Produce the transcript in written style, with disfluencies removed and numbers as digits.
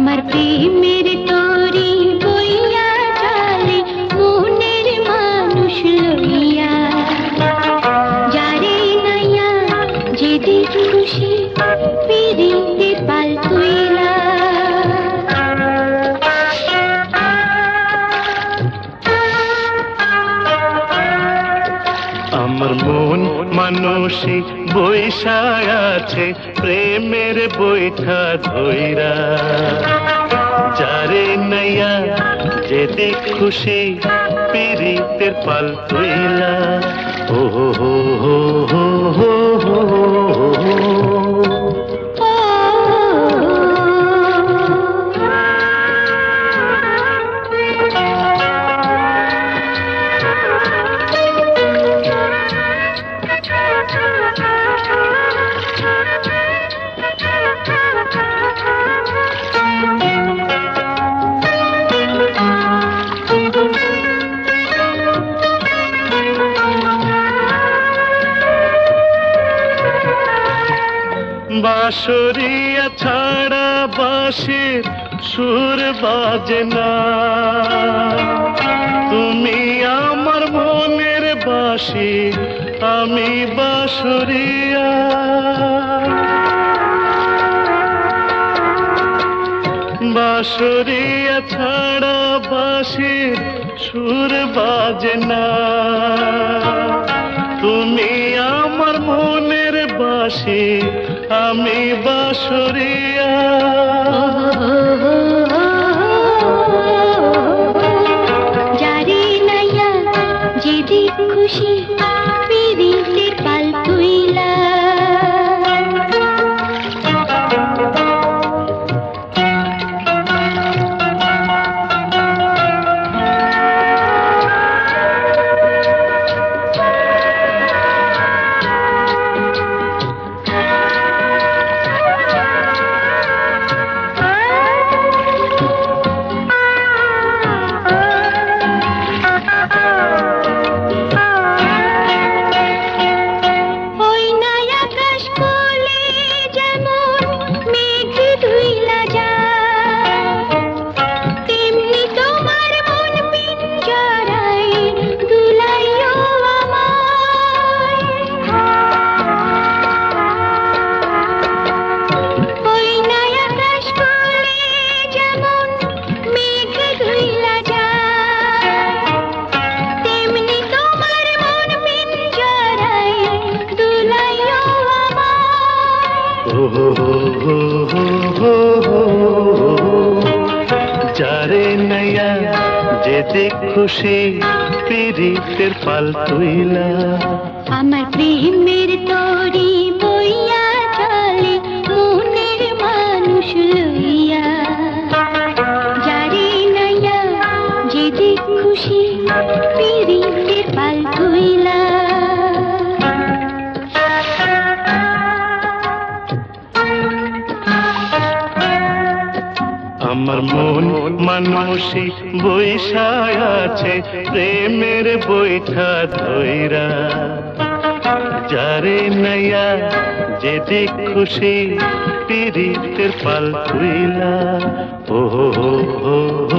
আমার প্রেমের তরি বইয়া চলে মনের মানুষ লইয়া, যারে নাইয়া যেদিক খুশি পিরিতের পাল তুইলা। আমার মন মানুষই বৈশা আছে প্রেমের বৈঠা ধইরা, যারে নাইয়া যেদিক খুশি পিরিতের পাল তুইলা। ও হো হো হো হো হো হো। বাঁশরিয়া ছাড়া বাঁশির সুর বাজে না, তুমি আমার মনের বাঁশি আমি বাঁশরিয়া। বাঁশরিয়া ছাড়া বাঁশির সুর বাজে না, তুমি আমার মনের বাঁশি আমি বাঁশরিয়া। যারে নাইয়া যেদিক খুশি পিরিতের পাল তুইলা। যারে নাইয়া যেদিক খুশি পিরিতের পাল তুইলা। আমার প্রেমের তরি বইয়া চলে মনের মানুষ লইয়া, যারে নাইয়া যেদিক খুশি পিরিতের পাল তুইলা। আমার মন মানুষই বৈশা আছে প্রেমের বৈঠা ধইরা, যারে নাইয়া যেদিক খুশি পিরিতের পাল তুইলা। ও হো হো হো।